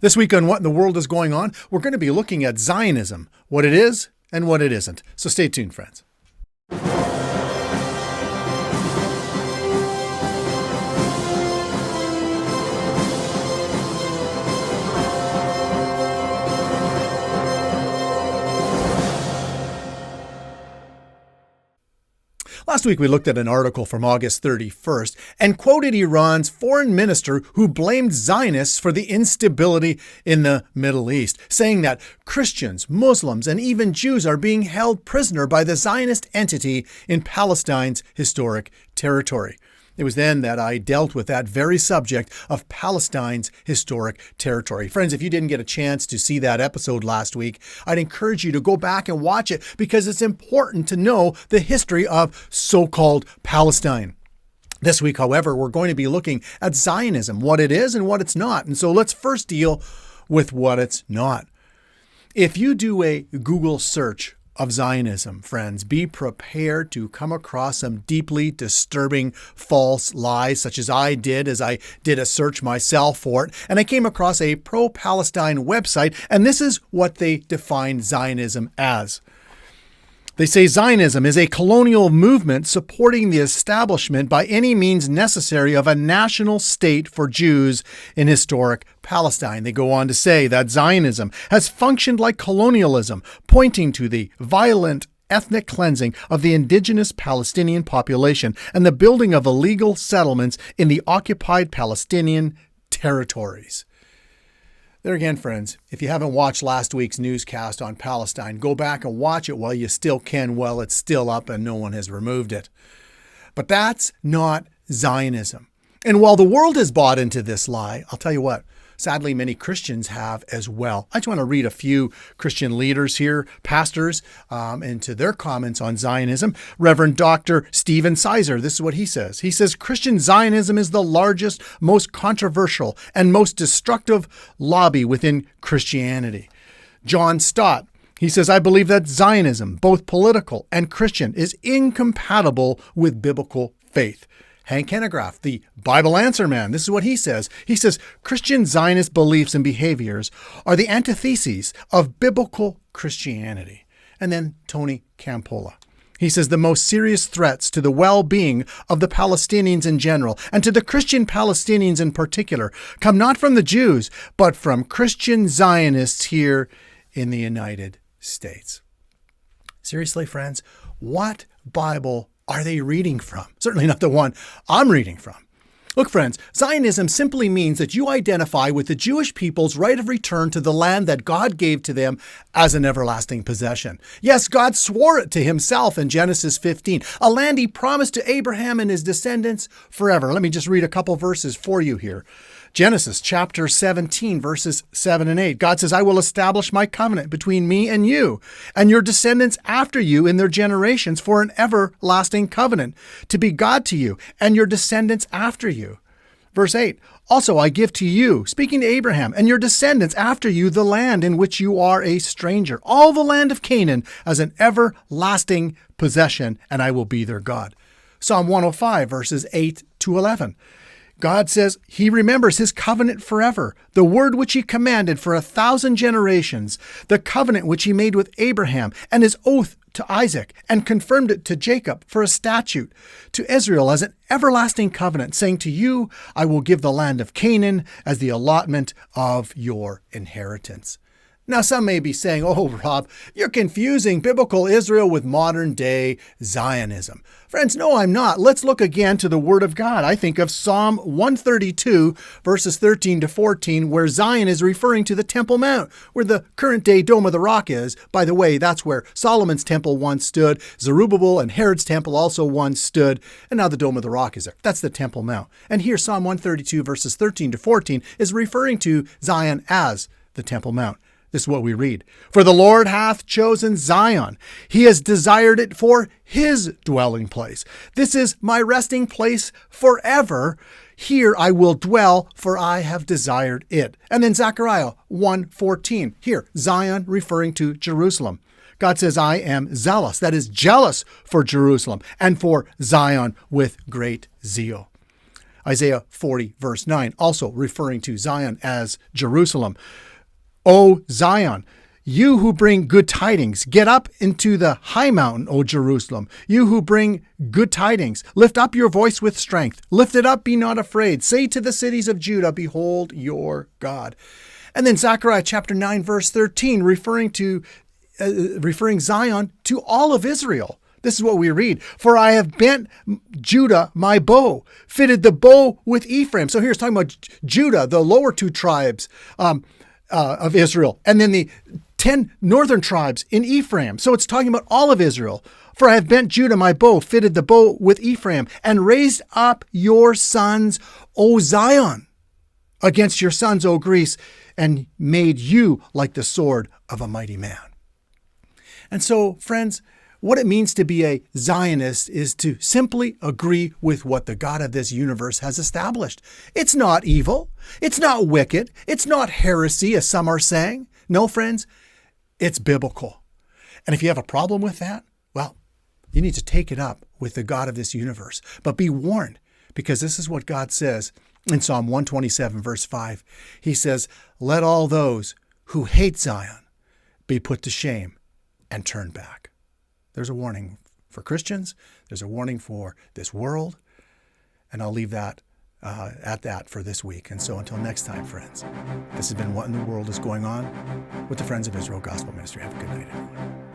This week on What in the World is Going On, we're going to be looking at Zionism, what it is and what it isn't. So stay tuned, friends. Last week, we looked at an article from August 31st and quoted Iran's foreign minister who blamed Zionists for the instability in the Middle East, saying that Christians, Muslims, and even Jews are being held prisoner by the Zionist entity in Palestine's historic territory. It was then that I dealt with that very subject of Palestine's historic territory. Friends, if you didn't get a chance to see that episode last week, I'd encourage you to go back and watch it because it's important to know the history of so-called Palestine. This week, however, we're going to be looking at Zionism, what it is and what it's not. And so let's first deal with what it's not. If you do a Google search of Zionism, friends, be prepared to come across some deeply disturbing false lies, such as I did as I did a search myself for it. And I came across a pro-Palestine website, and this is what they define Zionism as. They say Zionism is a colonial movement supporting the establishment by any means necessary of a national state for Jews in historic Palestine. They go on to say that Zionism has functioned like colonialism, pointing to the violent ethnic cleansing of the indigenous Palestinian population and the building of illegal settlements in the occupied Palestinian territories. There again, friends, if you haven't watched last week's newscast on Palestine, go back and watch it while you still can, while it's still up and no one has removed it. But that's not Zionism. And while the world has bought into this lie, I'll tell you what, sadly, many Christians have as well. I just want to read a few Christian leaders here, pastors, into their comments on Zionism. Reverend Dr. Stephen Sizer, this is what he says. He says, Christian Zionism is the largest, most controversial, and most destructive lobby within Christianity. John Stott, he says, I believe that Zionism, both political and Christian, is incompatible with biblical faith. Hank Hanegraaff, the Bible Answer Man, this is what he says. He says, Christian Zionist beliefs and behaviors are the antitheses of biblical Christianity. And then Tony Campola. He says the most serious threats to the well-being of the Palestinians in general and to the Christian Palestinians in particular come not from the Jews, but from Christian Zionists here in the United States. Seriously, friends, what Bible are they reading from? Certainly not the one I'm reading from. Look, friends, Zionism simply means that you identify with the Jewish people's right of return to the land that God gave to them as an everlasting possession. Yes, God swore it to himself in Genesis 15, a land he promised to Abraham and his descendants forever. Let me just read a couple verses for you here. Genesis chapter 17, verses 7 and 8. God says, I will establish my covenant between me and you and your descendants after you in their generations for an everlasting covenant, to be God to you and your descendants after you. Verse 8. Also, I give to you, speaking to Abraham, and your descendants after you, the land in which you are a stranger, all the land of Canaan as an everlasting possession, and I will be their God. Psalm 105, verses 8 to 11. God says he remembers his covenant forever, the word which he commanded for 1,000 generations, the covenant which he made with Abraham and his oath to Isaac, and confirmed it to Jacob for a statute, to Israel as an everlasting covenant, saying to you, I will give the land of Canaan as the allotment of your inheritance. Now, some may be saying, oh, Rob, you're confusing biblical Israel with modern day Zionism. Friends, no, I'm not. Let's look again to the Word of God. I think of Psalm 132, verses 13 to 14, where Zion is referring to the Temple Mount, where the current day Dome of the Rock is. By the way, that's where Solomon's temple once stood. Zerubbabel and Herod's temple also once stood. And now the Dome of the Rock is there. That's the Temple Mount. And here, Psalm 132, verses 13 to 14, is referring to Zion as the Temple Mount. This is what we read. For the Lord hath chosen Zion. He has desired it for his dwelling place. This is my resting place forever. Here I will dwell, for I have desired it. And then Zechariah 1:14. Here, Zion referring to Jerusalem. God says, I am zealous, that is jealous for Jerusalem and for Zion with great zeal. Isaiah 40, verse 9, also referring to Zion as Jerusalem. O Zion, you who bring good tidings, get up into the high mountain, O Jerusalem. You who bring good tidings, lift up your voice with strength. Lift it up, be not afraid. Say to the cities of Judah, behold your God. And then Zechariah chapter 9, verse 13, referring Zion to all of Israel. This is what we read. For I have bent Judah my bow, fitted the bow with Ephraim. So here's talking about Judah, the lower two tribes of Israel, and then the 10 northern tribes in Ephraim. So it's talking about all of Israel. For I have bent Judah my bow, fitted the bow with Ephraim, and raised up your sons, O Zion, against your sons, O Greece, and made you like the sword of a mighty man. And so, friends, what it means to be a Zionist is to simply agree with what the God of this universe has established. It's not evil. It's not wicked. It's not heresy, as some are saying. No, friends, it's biblical. And if you have a problem with that, well, you need to take it up with the God of this universe. But be warned, because this is what God says in Psalm 127, verse 5. He says, let all those who hate Zion be put to shame and turn back. There's a warning for Christians. There's a warning for this world. And I'll leave that at that for this week. And so until next time, friends, this has been What in the World is Going On with the Friends of Israel Gospel Ministry. Have a good night, everyone.